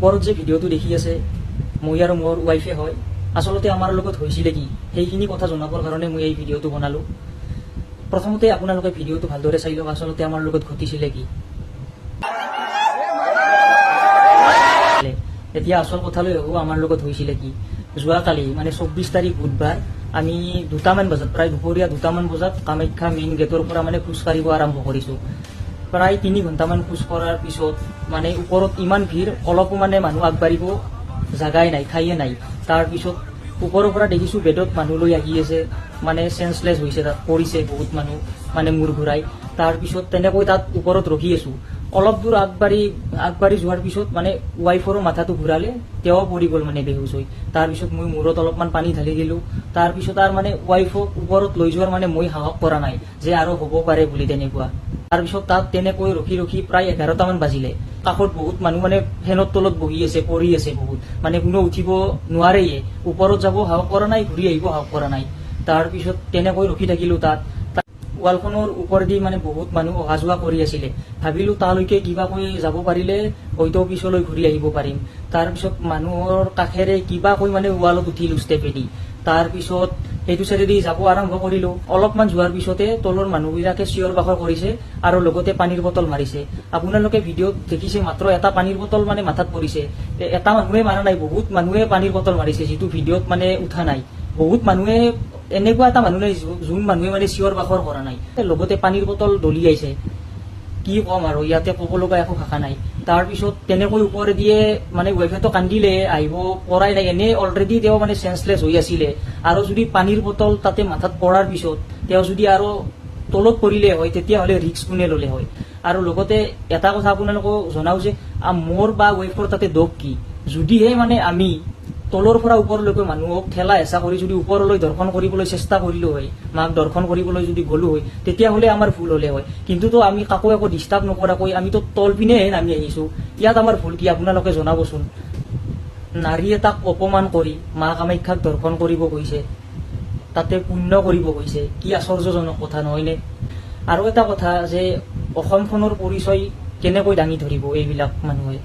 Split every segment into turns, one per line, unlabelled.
ওপৰত যে ভিডিঅ'টো দেখি আছে মই আৰু মোৰ ৱাইফে হয় আচলতে আমাৰ লগত হৈছিলে কি সেইখিনি কথা জনাবৰ কাৰণে মই এই ভিডিঅ'টো বনালো। প্ৰথমতে আপোনালোকে ভিডিঅ'টো ভালদৰে চাই লওক আচলতে আমাৰ লগত ঘটিছিলে কি। এতিয়া আচল কথালৈ আহো আমাৰ লগত হৈছিলে কি। যোৱাকালি মানে 24 তাৰিখ বুধবাৰ আমি 2টামান বজাত প্ৰায় দুপৰীয়া 2টামান বজাত কামাখ্যা মেইন গেটৰ পৰা মানে খোজকাঢ়িব আৰম্ভ কৰিছো। প্ৰায় 3 ঘণ্টামান খোজ কঢ়াৰ পিছত মানে ওপৰত ইমান ভিৰ অলপো মানে মানুহ আগবাঢ়িব জাগাই নাই ঠাইয়ে নাই। তাৰপিছত ওপৰৰ পৰা দেখিছো বেডত মানুহ লৈ আহি আছে মানে চেঞ্চলেছ হৈছে তাত পৰিছে বহুত মানুহ মানে মূৰ ঘূৰাই। তাৰপিছত তেনেকৈ তাত ওপৰত ৰখি আছো। অলপ দূৰ আগবাঢ়ি যোৱাৰ পিছত মানে ৱাইফৰো মাথাটো ঘূৰালে তেওঁ পৰি গ'ল মানে বেহুচ হৈ। তাৰপিছত মই মূৰত অলপমান পানী ঢালি দিলো। তাৰপিছত আৰু মানে ৱাইফক ওপৰত লৈ যোৱাৰ মানে মই সাহস কৰা নাই যে আৰু হ'ব পাৰে বুলি তেনেকুৱা। তাৰপিছত তাত তেনেকৈ ৰখি প্ৰায় 11টামান বাজিলে। কাষত বহুত মানুহ মানে ফেনৰ তলত বহি আছে পৰি আছে বহুত মানে কোনো উঠিব নোৱাৰেই। ওপৰত যাব সাহস কৰা নাই ঘূৰি আহিব সাহস কৰা নাই। তাৰপিছত তেনেকৈ ৰখি থাকিলো তাত। ৱালখনৰ ওপৰেদি মানে বহুত মানুহ অহা যোৱা কৰি আছিলে। ভাবিলো তালৈকে কিবা কৈ যাব পাৰিলে হয়তো পিছলৈ ঘূৰি আহিব পাৰিম। তাৰপিছত মানুহৰ কাষেৰে কিবা কৈ মানে ৱালত উঠিলো ষ্টেপেদি। তাৰপিছত সেইটো চাইডেদি যাব আৰম্ভ কৰিলো। অলপমান যোৱাৰ পিছতে তলৰ মানুহবিলাকে চিঞৰ বাখৰ কৰিছে আৰু লগতে পানীৰ বটল মাৰিছে। আপোনালোকে ভিডিঅ'ত দেখিছে মাত্ৰ এটা পানীৰ বটল মানে মাথাত পৰিছে। এটা মানুহে মাৰা নাই বহুত মানুহে পানীৰ বটল মাৰিছে যিটো ভিডিঅ'ত মানে উঠা নাই। বহুত মানুহে এনেকুৱা এটা মানুহ নাই যোন মানুহে মানে চিঞৰ বাখৰ কৰা নাই। লগতে পানীৰ বটল দলিয়াইছে। কি কম আৰু ইয়াতে ক'ব লগা একো ভাষা নাই। তাৰপিছত তেনেকৈ ওপৰে দিয়ে মানে ৱাইফেটো কান্দিলে আহিব পৰাই নাই। এনে অলৰেডি তেওঁ মানে চেঞ্চলেছ হৈ আছিলে আৰু যদি পানীৰ বটল তাতে মাথাত পৰাৰ পিছত তেওঁ যদি আৰু তলত পৰিলে হয় তেতিয়াহ'লে ৰিস্ক কোনে ল'লে হয়। আৰু লগতে এটা কথা আপোনালোকক জনাও যে মোৰ বা ৱাইফৰ তাতে দোষ কি। যদিহে মানে আমি তলৰ পৰা ওপৰলৈকে মানুহক ঠেলা হেঁচা কৰি যদি ওপৰলৈ দৰ্শন কৰিবলৈ চেষ্টা কৰিলো হয় মাক দৰ্শন কৰিবলৈ যদি গলো হয় তেতিয়াহ'লে আমাৰ ভুল হলে হয়। কিন্তুতো আমি কাকো একো ডিষ্টাৰ্ব নকৰাকৈ আমিতো তল পিনেহে নামি আহিছো। ইয়াত আমাৰ ভুল কি আপোনালোকে জনাবচোন। নাৰী এটাক অপমান কৰি মা কামাখ্যাক দৰ্শন কৰিব গৈছে তাতে পুণ্য কৰিব গৈছে কি আশ্চৰ্যজনক কথা নহয়নে। আৰু এটা কথা যে অসমখনৰ পৰিচয় কেনেকৈ দাঙি ধৰিব এইবিলাক মানুহে।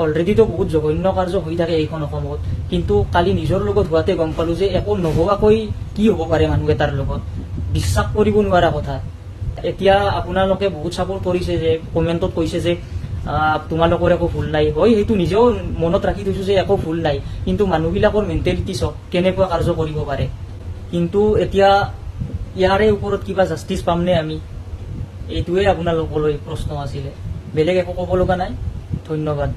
অলৰেডিতো বহুত জঘন্য কাৰ্য হৈ থাকে এইখন অসমত। কিন্তু কালি নিজৰ লগত হোৱাতে গম পালো যে একো নোহোৱাকৈ কি হ'ব পাৰে মানুহ এটাৰ লগত। বিশ্বাস কৰিব নোৱাৰা কথা। এতিয়া আপোনালোকে বহুত চাপৰ্ট কৰিছে যে কমেণ্টত কৈছে যে তোমালোকৰ একো ভুল নাই। হয় সেইটো নিজেও মনত ৰাখি থৈছো যে একো ভুল নাই। কিন্তু মানুহবিলাকৰ মেণ্টেলিটি চাওক কেনেকুৱা কাৰ্য কৰিব পাৰে। কিন্তু এতিয়া ইয়াৰে ওপৰত কিবা জাষ্টিচ পামনে আমি এইটোৱে আপোনালোকলৈ প্ৰশ্ন আছিলে। বেলেগ একো ক'ব লগা নাই। ধন্যবাদ।